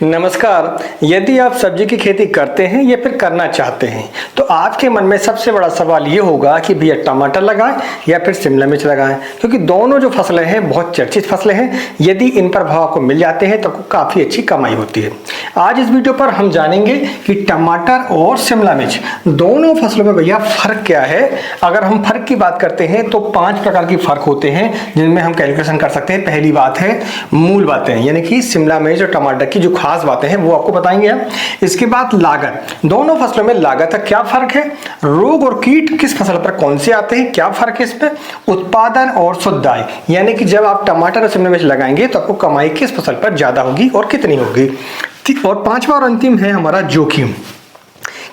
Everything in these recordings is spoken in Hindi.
नमस्कार। यदि आप सब्जी की खेती करते हैं या फिर करना चाहते हैं तो आपके मन में सबसे बड़ा सवाल ये होगा कि भैया टमाटर लगाएं या फिर शिमला मिर्च लगाएं, क्योंकि दोनों जो फसलें हैं बहुत चर्चित फसलें हैं। यदि इन पर भाव आपको मिल जाते हैं तो काफ़ी अच्छी कमाई होती है। आज इस वीडियो पर हम जानेंगे कि टमाटर और शिमला मिर्च दोनों फसलों में भैया फ़र्क क्या है। अगर हम फ़र्क की बात करते हैं तो 5 प्रकार की फ़र्क होते हैं जिनमें हम कैलकुलेशन कर सकते हैं। पहली बात है मूल बातें, यानी कि शिमला मिर्च और टमाटर की जो खास बातें हैं वो आपको बताएंगे हम। इसके बाद लागत, दोनों फसलों में लागत का क्या फर्क है, रोग और कीट किस फसल पर कौन से आते हैं, क्या फर्क है इसमें, उत्पादन और शुद्ध आय, यानी कि जब आप टमाटर और शिमला मिर्च लगाएंगे तो आपको कमाई किस फसल पर ज्यादा होगी और कितनी होगी। ठीक, और पांचवा और अंतिम है हमारा जोखिम,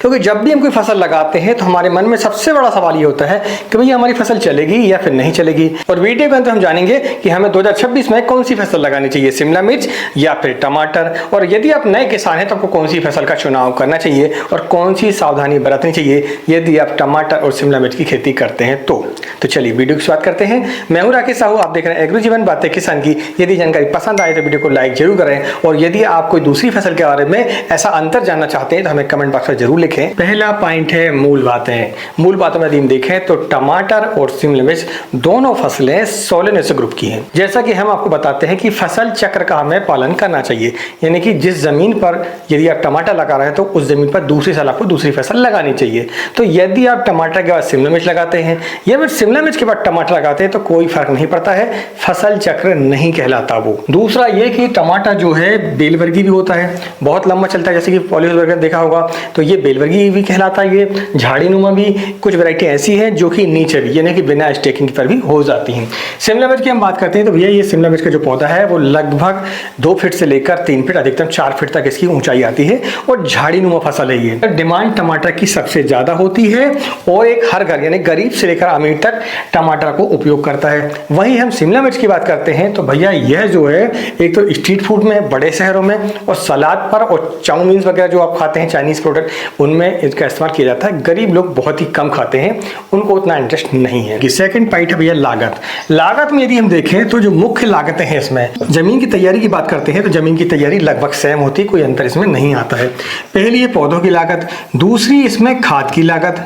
क्योंकि जब भी हम कोई फसल लगाते हैं तो हमारे मन में सबसे बड़ा सवाल ये होता है कि भैया हमारी फसल चलेगी या फिर नहीं चलेगी। और वीडियो के अंत हम जानेंगे कि हमें 2026 में कौन सी फसल लगानी चाहिए, शिमला मिर्च या फिर टमाटर। और यदि आप नए किसान हैं तो आपको कौन सी फसल का चुनाव करना चाहिए और कौन सी सावधानी बरतनी चाहिए यदि आप टमाटर और शिमला मिर्च की खेती करते हैं तो चलिए वीडियो की शुरुआत करते हैं। मैं हूं राकेश साहू, आप देख रहे हैं एग्रो जीवन बातें किसान की। यदि जानकारी पसंद आए तो वीडियो को लाइक जरूर करें, और यदि आप कोई दूसरी फसल के बारे में ऐसा अंतर जानना चाहते हैं तो हमें कमेंट बॉक्स में जरूर लिखें। पहला पॉइंट है मूल बातें। मूल बातों में यदि हम देखें तो टमाटर और शिमला मिर्च दोनों फसलें सोलेनेसी ग्रुप की हैं। जैसा कि हम आपको बताते हैं कि फसल चक्र का हमें पालन करना चाहिए, यानी कि जिस जमीन पर यदि आप टमाटर लगा रहे हैं तो उस जमीन पर दूसरी साल आपको दूसरी फसल लगानी चाहिए। तो यदि आप टमाटर के बाद शिमला मिर्च लगाते हैं या फिर शिमला मिर्च के बाद टमाटर लगाते हैं तो कोई फर्क नहीं पड़ता है, फसल चक्र नहीं कहलाता वो। दूसरा ये कि टमाटर जो है बेलवर्गीय भी होता है, बहुत लंबा चलता है, जैसे कि पॉलिश वगैरह देखा होगा तो ये बेलवर्गीय भी कहलाता है। ये झाड़ीनुमा भी कुछ वैरायटी ऐसी है जो कि नीचे भी यानी कि बिना स्टेकिंग पर भी हो जाती हैं। शिमला मिर्च की हम बात करते हैं तो भैया ये शिमला मिर्च का जो पौधा है वो लगभग 2 फीट से लेकर 3 फीट अधिकतम 4 फीट तक इसकी ऊंचाई आती है और झाड़ीनुमा फसल है ये। डिमांड टमाटर की सबसे ज्यादा होती है और एक हर घर यानी गरीब से लेकर अमीर तक टमाटर को उपयोग करता है। वहीं हम शिमला मिर्च की बात करते हैं तो भैया यह जो है एक तो स्ट्रीट फूड में, बड़े शहरों में और सलाद पर और चाउमीन वगैरह जो आप खाते हैं चाइनीज प्रोडक्ट, उनमें इसका इस्तेमाल किया जाता है। गरीब लोग बहुत ही कम खाते हैं, उनको उतना इंटरेस्ट नहीं है। सेकंड पॉइंट है भैया लागत। लागत में यदि हम देखें तो जो मुख्य लागतें हैं इसमें, जमीन की तैयारी की बात करते हैं तो जमीन की तैयारी लगभग सेम होती है, कोई अंतर इसमें नहीं आता है। पहली है पौधों की लागत, दूसरी इसमें खाद की लागत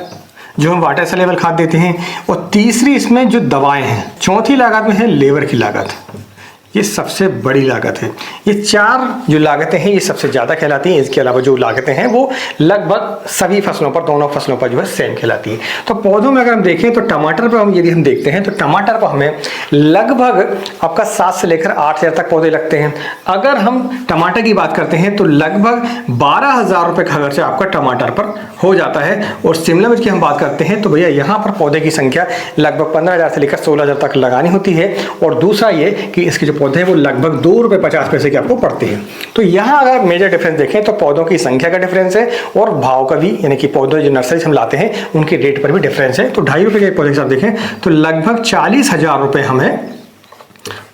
जो हम वाटर सॉल्युबल खाद देते हैं, और तीसरी इसमें जो दवाएं हैं, चौथी लागत में है लेबर की लागत। ये सबसे बड़ी लागत है। ये 4 जो लागतें हैं ये सबसे ज़्यादा कहलाती हैं। इसके अलावा जो लागतें हैं वो लगभग सभी फसलों पर, दोनों फसलों पर जो है सेम कहलाती हैं। तो पौधों में अगर हम देखें तो टमाटर पर यदि हम देखते हैं तो टमाटर पर हमें लगभग आपका 7 से लेकर 8,000 तक पौधे लगते हैं। अगर हम टमाटर की बात करते हैं तो लगभग 12,000 रुपये का खर्चा आपका टमाटर पर हो जाता है। और शिमला मिर्च की हम बात करते हैं तो भैया यहाँ पर पौधे की संख्या लगभग 15,000 से लेकर 16,000 तक लगानी होती है। और दूसरा ये कि इसके जो पौधे हैं वो लगभग ₹2.50 के आपको पड़ते हैं। तो यहाँ अगर मेजर डिफरेंस देखें तो पौधों की संख्या का डिफरेंस है और भाव का भी, यानी कि पौधे जो नर्सरी से हम लाते हैं उनके रेट पर भी डिफरेंस है। तो ₹2.50 के पौधे के साथ देखें तो लगभग 40,000 रुपये हमें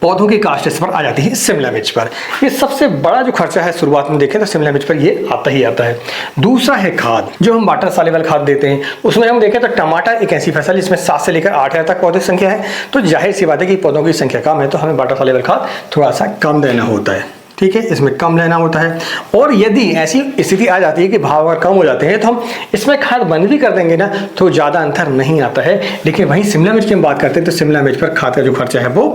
पौधों की कास्ट इस पर आ जाती है शिमला मिर्च पर। ये सबसे बड़ा जो खर्चा है शुरुआत में देखें तो शिमला मिर्च पर ये आता ही आता है। दूसरा है खाद, जो हम वाटर सॉल्युबल खाद देते हैं। उसमें हम देखें तो टमाटर एक ऐसी फसल जिसमें 7 से लेकर 8,000 तक पौधे की संख्या है, तो जाहिर सी बात है कि पौधों की संख्या कम है तो हमें वाटर सॉल्युबल खाद थोड़ा सा कम देना होता है। ठीक है, इसमें कम लेना होता है। और यदि ऐसी स्थिति आ जाती है कि भाव अगर कम हो जाते हैं तो हम इसमें खाद बंद भी कर देंगे ना तो ज़्यादा अंतर नहीं आता है। लेकिन वहीं शिमला मिर्च की हम बात करते हैं तो शिमला मिर्च पर खाद का जो खर्चा है वो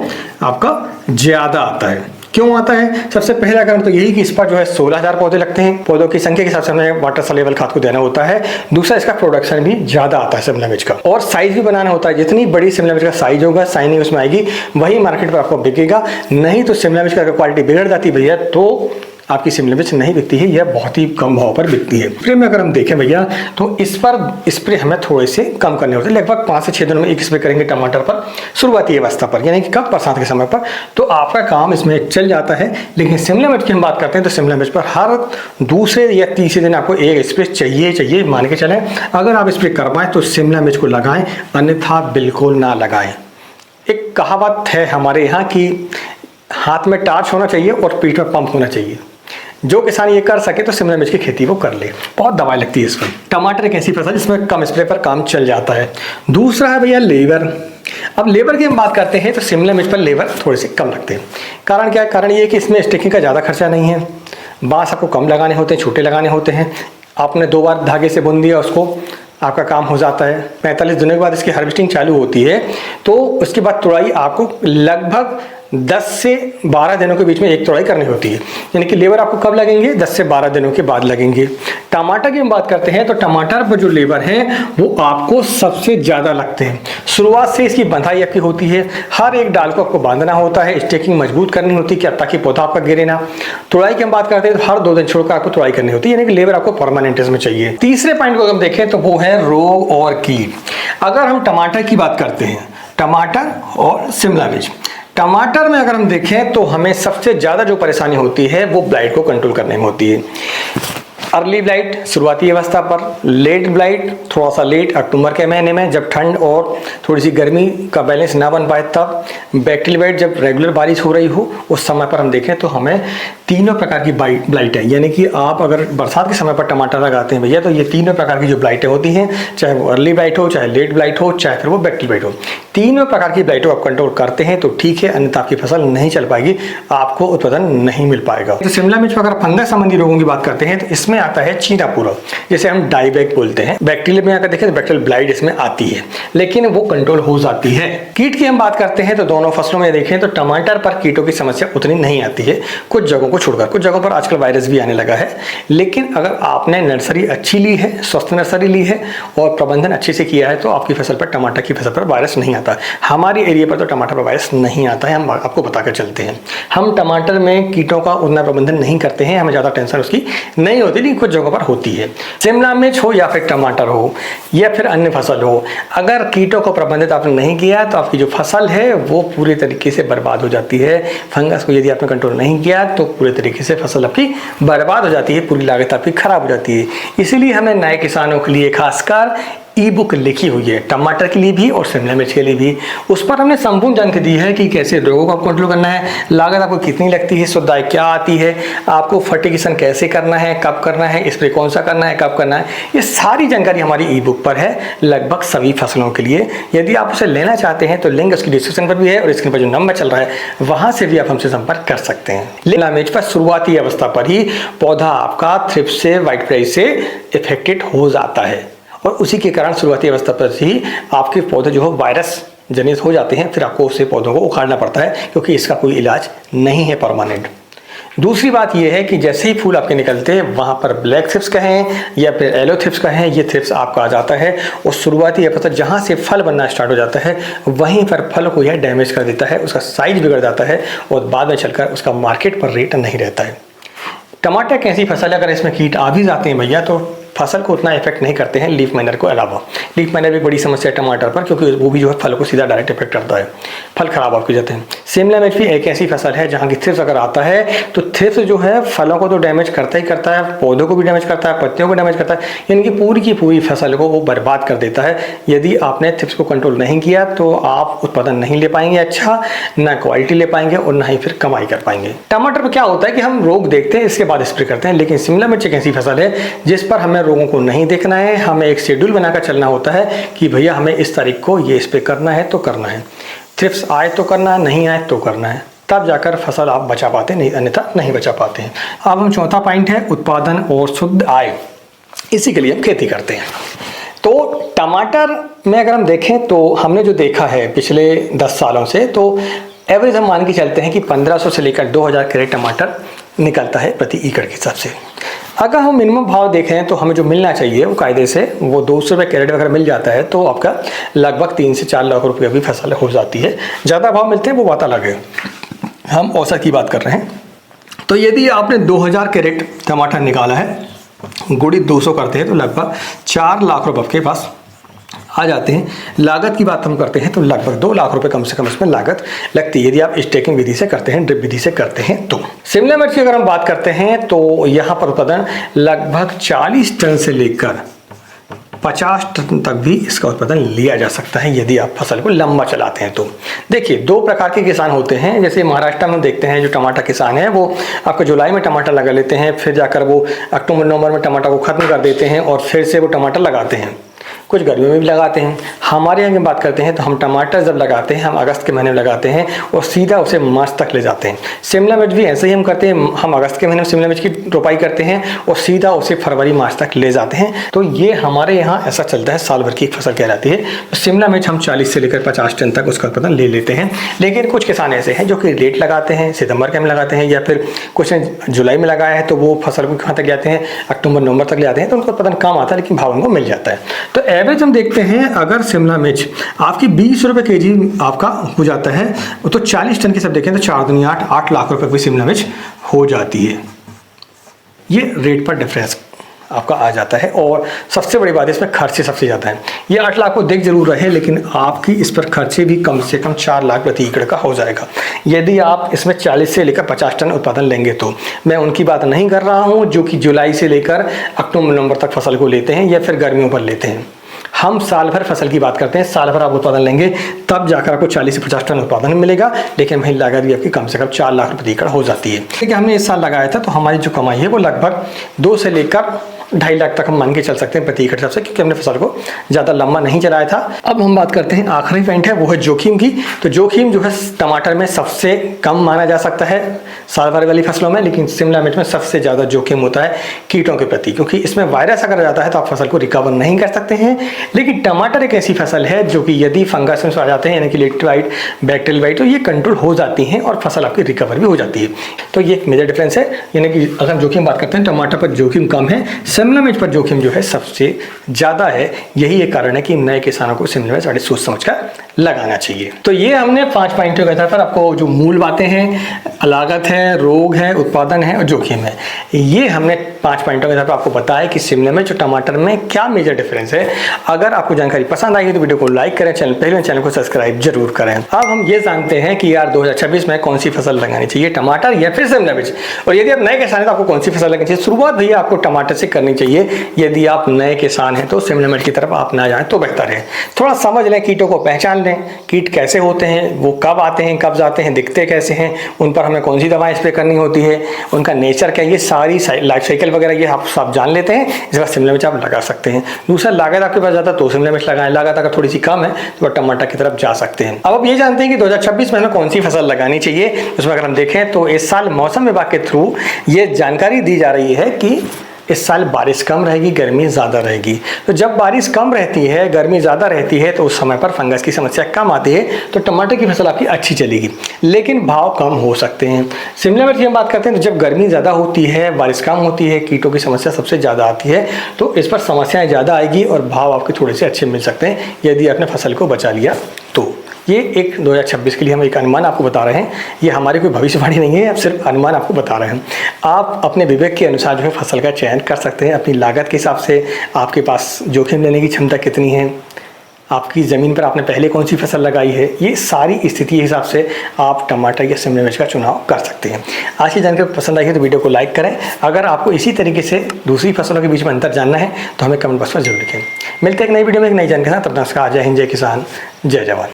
आपका ज़्यादा आता है। क्यों आता है? सबसे पहला कारण तो यही कि इस पर जो है 16,000 पौधे लगते हैं। पौधों की संख्या के हिसाब से हमें वाटर सॉल्युबल खाद को देना होता है। दूसरा, इसका प्रोडक्शन भी ज़्यादा आता है शिमला मिर्च का, और साइज भी बनाना होता है। जितनी बड़ी शिमला मिर्च का साइज होगा, शाइनिंग उसमें आएगी, वही मार्केट पर आपको बिकेगा। नहीं तो शिमला मिर्च का अगर क्वालिटी बिगड़ जाती है भैया तो आपकी शिमला मिर्च नहीं बिकती है, यह बहुत ही कम भाव पर बिकती है। स्प्रे में अगर हम देखें भैया तो इस पर स्प्रे हमें थोड़े से कम करने होते हैं। लगभग 5 से 6 दिनों में एक स्प्रे करेंगे टमाटर पर शुरुआती अवस्था पर, यानी कि कब, बरसात के समय पर, तो आपका काम इसमें चल जाता है। लेकिन शिमला मिर्च की हम बात करते हैं तो शिमला मिर्च पर हर दूसरे या तीसरे दिन आपको एक स्प्रे चाहिए मान के चलें। अगर आप स्प्रे करवाएं तो शिमला मिर्च को लगाएं, अन्यथा बिल्कुल ना लगाएं। एक कहावत है हमारे यहाँ की हाथ में टार्च होना चाहिए और पीठ में पंप होना चाहिए। जो किसान ये कर सके तो शिमला मिर्च की खेती वो कर ले। बहुत दवाई लगती है इसमें। टमाटर एक ऐसी फसल जिसमें कम स्प्रे पर काम चल जाता है। दूसरा है भैया लेबर। अब लेबर की हम बात करते हैं तो शिमला मिर्च पर लेबर थोड़े से कम लगते हैं। कारण क्या है? कारण ये कि इसमें स्टेकिंग का ज़्यादा खर्चा नहीं है। बांस आपको कम लगाने होते हैं, छोटे लगाने होते हैं। आपने 2 बार धागे से बुन दिया उसको, आपका काम हो जाता है। 45 दिनों के बाद इसकी हार्वेस्टिंग चालू होती है, तो उसके बाद तुड़ाई आपको लगभग 10 से 12 दिनों के बीच में एक तुड़ाई करनी होती है। यानी कि लेबर आपको कब लगेंगे? 10 से 12 दिनों के बाद लगेंगे। टमाटर की हम बात करते हैं तो टमाटर पर जो लेबर है वो आपको सबसे ज़्यादा लगते हैं। शुरुआत से इसकी बंधाई आपकी होती है, हर एक डाल को आपको बांधना होता है, स्टेकिंग मजबूत करनी होती है ताकि पौधा आपका गिरे ना। तुड़ाई की हम बात करते हैं तो हर 2 दिन छोड़कर आपको तुड़ाई करनी होती है, यानी कि लेबर आपको परमानेंट इसमें चाहिए। तीसरे पॉइंट को हम देखें तो वो है रोग और कीट। अगर हम टमाटर की बात करते हैं, टमाटर और शिमला मिर्च, टमाटर में अगर हम देखें तो हमें सबसे ज़्यादा जो परेशानी होती है वो ब्लाइट को कंट्रोल करने में होती है। अर्ली ब्लाइट शुरुआती अवस्था पर, लेट ब्लाइट थोड़ा सा लेट अक्टूबर के महीने में जब ठंड और थोड़ी सी गर्मी का बैलेंस ना बन पाए तब, बैक्टीरियल ब्लाइट जब रेगुलर बारिश हो रही हो उस समय पर हम देखें तो हमें तीनों प्रकार की ब्लाइट है। यानी कि आप अगर बरसात के समय पर टमाटर लगाते हैं भैया तो ये तीनों प्रकार की जो ब्लाइटें होती हैं, चाहे वो अर्ली ब्लाइट हो, चाहे लेट ब्लाइट हो, चाहे फिर वो बैक्टीरियल ब्लाइट हो, तीनों प्रकार की ब्लाइटों आप कंट्रोल करते हैं तो ठीक है, अन्यथा आपकी फसल नहीं चल पाएगी, आपको उत्पादन नहीं मिल पाएगा। तो शिमला मिर्च में अगर फंगस संबंधी रोगों की बात करते हैं तो इसमें आता है चीना पूरा, जिसे हम डाईबैक बोलते हैं। बैक्टीरिया में अगर देखें तो बैक्टीरियल ब्लाइट इसमें आती है, लेकिन वो कंट्रोल हो जाती है। कीट की हम बात करते हैं तो दोनों फसलों में देखें तो टमाटर पर कीटों की समस्या उतनी नहीं आती है, कुछ जगहों को छोड़कर। कुछ जगहों पर आजकल वायरस भी आने लगा है, लेकिन अगर आपने नर्सरी अच्छी ली है, स्वस्थ नर्सरी ली है और प्रबंधन अच्छे से किया है तो आपकी फसल पर, टमाटर की फसल पर वायरस नहीं आता। हमारे एरिया पर तो टमाटर पर वायरस नहीं आता है, हम आपको बताकर चलते हैं। हम टमाटर में कीटों का उतना प्रबंधन नहीं करते हैं, हमें ज़्यादा टेंशन उसकी नहीं होती, लेकिन कुछ जगहों पर होती है। शिमला मिर्च हो या फिर टमाटर हो या फिर अन्य फसल हो, अगर कीटों को प्रबंधित आपने नहीं किया तो आपकी जो फसल है वो पूरी तरीके से बर्बाद हो जाती है। फंगस को यदि आपने कंट्रोल नहीं किया तो पूरे तरीके से फसल आपकी बर्बाद हो जाती है, पूरी लागत आपकी खराब हो जाती है। इसीलिए हमें नए किसानों के लिए खासकर ई बुक लिखी हुई है, टमाटर के लिए भी और शिमला मिर्च के लिए भी। उस पर हमने संपूर्ण जानकारी दी है कि कैसे रोगों को आपको कंट्रोल करना है, लागत आपको कितनी लगती है, शुद्धताएं क्या आती है, आपको फर्टिगेशन कैसे करना है, कब करना है, स्प्रे कौन सा करना है, कब करना है, ये सारी जानकारी हमारी ई बुक पर है, लगभग सभी फसलों के लिए। यदि आप उसे लेना चाहते हैं तो लिंक उसकी डिस्क्रिप्शन पर भी है और स्क्रीन पर जो नंबर चल रहा है वहां से भी आप हमसे संपर्क कर सकते हैं। शिमला मिर्च पर शुरुआती अवस्था पर ही पौधा आपका थ्रिप्स से, व्हाइट फ्लाई से इफेक्टेड हो जाता है और उसी के कारण शुरुआती अवस्था पर ही आपके पौधे जो है वायरस जनित हो जाते हैं, फिर आपको उसे पौधों को उखाड़ना पड़ता है क्योंकि इसका कोई इलाज नहीं है परमानेंट। दूसरी बात यह है कि जैसे ही फूल आपके निकलते हैं वहाँ पर ब्लैक थ्रिप्स कहें या फिर येलो थ्रिप्स कहें, ये थ्रिप्स आपका आ जाता है और शुरुआती अवस्था जहाँ से फल बनना स्टार्ट हो जाता है वहीं पर फल को यह डैमेज कर देता है, उसका साइज बिगड़ जाता है और बाद में चलकर उसका मार्केट पर रेट नहीं रहता है। टमाटर की ऐसी फसल है अगर इसमें कीट आ भी जाते हैं भैया तो फसल को उतना इफेक्ट नहीं करते हैं लीफ माइनर को अलावा। लीफ माइनर भी बड़ी समस्या है टमाटर पर क्योंकि वो भी जो है फल को सीधा डायरेक्ट इफेक्ट करता है, फल खराब आपके जाते हैं। शिमला मिर्च भी एक ऐसी फसल है जहाँ की थ्रिप्स अगर आता है तो थ्रिप्स जो है फलों को तो डैमेज करता ही करता है, पौधों को भी डैमेज करता है, पत्तियों को डैमेज करता है, यानी कि पूरी की पूरी फसल को वो बर्बाद कर देता है। यदि आपने थ्रिप्स को कंट्रोल नहीं किया तो आप उत्पादन नहीं ले पाएंगे अच्छा, ना क्वालिटी ले पाएंगे और ना ही फिर कमाई कर पाएंगे। टमाटर पर क्या होता है कि हम रोग देखते हैं इसके बाद स्प्रे करते हैं, लेकिन शिमला मिर्च एक ऐसी फसल है जिस पर हमें रोगों को नहीं देखना है, हमें एक शेड्यूल बनाकर चलना होता है कि भैया हमें इस तारीख को ये स्प्रे करना है तो करना है, थ्रिप्स आए तो करना है, नहीं आए तो करना है, तब जाकर फसल आप बचा पाते, नहीं अन्यथा नहीं बचा पाते हैं। अब हम चौथा पॉइंट है उत्पादन और शुद्ध आय, इसी के लिए हम खेती करते हैं। तो टमाटर में अगर हम देखें तो हमने जो देखा है पिछले 10 सालों से तो एवरेज हम मान के चलते हैं कि 1500 से लेकर 2000 कैरेट टमाटर निकलता है प्रति एकड़ के हिसाब से। अगर हम मिनिमम भाव देखें तो हमें जो मिलना चाहिए वो कायदे से वो 200 रुपये कैरेट अगर मिल जाता है तो आपका लगभग 3 से 4 लाख रुपये की फसल हो जाती है। ज़्यादा भाव मिलते हैं वो बात अलग है, हम औसत की बात कर रहे हैं। तो यदि आपने 2000 कैरेट टमाटर निकाला है, गुड़ी 200 करते हैं तो लगभग 4 लाख रुपये आपके पास आ जाते हैं। लागत की बात हम करते हैं तो लगभग 2 लाख रुपए कम से कम इसमें लागत लगती है यदि आप स्टेकिंग विधि से करते हैं, ड्रिप विधि से करते हैं तो। शिमला मिर्च की अगर हम बात करते हैं तो यहाँ पर उत्पादन लगभग 40 टन से लेकर 50 टन तक भी इसका उत्पादन लिया जा सकता है यदि आप फसल को लंबा चलाते हैं तो। देखिए 2 प्रकार के किसान होते हैं, जैसे महाराष्ट्र में देखते हैं जो टमाटर किसान है वो आपको जुलाई में टमाटर लगा लेते हैं, फिर जाकर वो अक्टूबर नवंबर में टमाटर को खत्म कर देते हैं और फिर से वो टमाटर लगाते हैं। कुछ गर्मियों में भी लगाते हैं। हमारे यहाँ की बात करते हैं तो हम टमाटर जब लगाते हैं हम अगस्त के महीने में लगाते हैं और सीधा उसे मार्च तक ले जाते हैं। शिमला मिर्च भी ऐसे ही हम करते हैं, हम अगस्त के महीने में शिमला मिर्च की रोपाई करते हैं और सीधा उसे फरवरी मार्च तक ले जाते हैं। तो ये हमारे यहाँ ऐसा चलता है, साल भर की एक फसल कहलाती है। तो शिमला मिर्च हम 40 से लेकर 50 टन तक उसका उत्पादन ले लेते हैं। लेकिन कुछ किसान ऐसे हैं जो कि लेट लगाते हैं, सितंबर के में लगाते हैं, या फिर कुछ ने जुलाई में लगाया है तो वो फसल को कहाँ तक जाते हैं, अक्टूबर नवंबर तक ले आते हैं, तो उनको उत्पादन कम आता है लेकिन भाव उनको मिल जाता है। तो एवरेज हम देखते हैं, अगर शिमला मिर्च आपकी 20 रुपये kg आपका हो जाता है तो 40 टन की सब देखें तो 4 दूनी 8 लाख रुपए की शिमला मिर्च हो जाती है। ये रेट पर डिफरेंस आपका आ जाता है। और सबसे बड़ी बात है इसमें खर्चे सबसे ज़्यादा है। ये 8 लाख को देख जरूर रहे लेकिन आपकी इस पर खर्चे भी कम से कम 4 लाख प्रति एकड़ का हो जाएगा यदि आप इसमें 40 से लेकर 50 टन उत्पादन लेंगे। तो मैं उनकी बात नहीं कर रहा हूँ जो कि जुलाई से लेकर अक्टूबर नवंबर तक फसल को लेते हैं या फिर गर्मियों पर लेते हैं। हम साल भर फसल की बात करते हैं, साल भर आप उत्पादन लेंगे तब जाकर आपको 40 से 50 टन उत्पादन मिलेगा, लेकिन वही लागत भी आपकी कम से कम 4 लाख रुपये एकड़ हो जाती है। क्योंकि हमने इस साल लगाया था तो हमारी जो कमाई है वो लगभग 2 से लेकर 2.5 लाख तक हम मान के चल सकते हैं प्रति एकड़ हिसाब से, क्योंकि हमने फसल को ज़्यादा लंबा नहीं चलाया था। अब हम बात करते हैं आखिरी पॉइंट है वो है जोखिम की। तो जोखिम जो है टमाटर में सबसे कम माना जा सकता है साल भर वाली फसलों में, लेकिन शिमला मिर्च में सबसे ज़्यादा जोखिम होता है कीटों के प्रति, क्योंकि इसमें वायरस अगर जाता है तो आप फसल को रिकवर नहीं कर सकते हैं। लेकिन टमाटर एक ऐसी फसल है जो कि यदि फंगस में आ जाते हैं यानी कि लेट वाइट, बैक्टीरियल वाइट, तो ये कंट्रोल हो जाती हैं और फसल आपकी रिकवर भी हो जाती है। तो ये एक मेजर डिफरेंस है, यानी कि अगर हम जोखिम बात करते हैं टमाटर पर जोखिम कम है, शिमला मिर्च पर जोखिम जो है सबसे ज़्यादा है। यही एक कारण है कि नए किसानों को शिमला मिर्च बड़ी सोच समझ कर लगाना चाहिए। तो ये हमने 5 पॉइंटों के आधार पर आपको जो मूल बातें हैं, लागत है, रोग है, उत्पादन है और जोखिम है, ये हमने 5 पॉइंटों के आधार पर आपको बताया कि शिमला मिर्च और टमाटर में क्या मेजर डिफरेंस है। अगर आपको जानकारी पसंद आई तो वीडियो को लाइक करें, चैनल को सब्सक्राइब जरूर करें। अब हम ये जानते हैं कि यार 2026 में कौन सी फसल लगानी चाहिए, टमाटर या फिर शिमला मिर्च। और यदि आप नए किसान हैं तो आपको कौन सी फसल लगानी चाहिए। शुरुआत भैया आपको टमाटर से करनी चाहिए। यदि आप नए किसान हैं तो शिमला मिर्च की तरफ आप ना जाएं तो बेहतर है। थोड़ा समझ लें, कीटों को पहचान लें, कीट कैसे होते हैं, वो कब आते हैं, कब जाते हैं, दिखते कैसे हैं, उन पर हमें कौन सी दवाएं स्प्रे करनी होती है, उनका नेचर क्या है, ये सारी लाइफ साइकिल वगैरह ये आप सब जान लेते हैं। इस बार शिमला मिर्च आप लगा सकते हैं। दूसरा, लागत आपके पास ज़्यादा तो शिमला मिर्च लगाएं, लागत अगर थोड़ी सी कम है तो टमाटर की तरफ जा सकते हैं। अब आप ये जानते हैं कि 2026 में हमें कौन सी फसल लगानी चाहिए। उसमें अगर हम देखें तो इस साल मौसम विभाग के थ्रू ये जानकारी दी जा रही है कि इस साल बारिश कम रहेगी, गर्मी ज़्यादा रहेगी। तो जब बारिश कम रहती है, गर्मी ज़्यादा रहती है, तो उस समय पर फंगस की समस्या कम आती है, तो टमाटर की फसल आपकी अच्छी चलेगी, लेकिन भाव कम हो सकते हैं। शिमला मिर्च की हम बात करते हैं तो जब गर्मी ज़्यादा होती है, बारिश कम होती है, कीटों की समस्या सबसे ज़्यादा आती है, तो इस पर समस्याएँ ज़्यादा आएगी और भाव आपके थोड़े से अच्छे मिल सकते हैं यदि आपने फसल को बचा लिया तो। ये एक 2026 के लिए हम एक अनुमान आपको बता रहे हैं, ये हमारी कोई भविष्यवाणी नहीं है, अब सिर्फ अनुमान आपको बता रहे हैं। आप अपने विवेक के अनुसार जो है फसल का चयन कर सकते हैं, अपनी लागत के हिसाब से, आपके पास जोखिम लेने की क्षमता कितनी है, आपकी ज़मीन पर आपने पहले कौन सी फसल लगाई है, ये सारी स्थिति के हिसाब से आप टमाटर या शिमला मिर्च का चुनाव कर सकते हैं। आज की जानकारी पसंद आई है तो वीडियो को लाइक करें। अगर आपको इसी तरीके से दूसरी फसलों के बीच में अंतर जानना है तो हमें कमेंट बॉक्स में जरूर लिखें। मिलते हैं एक नई वीडियो में एक नई जानकारी के साथ। तब तक जय हिंद, जय किसान, जय जवान।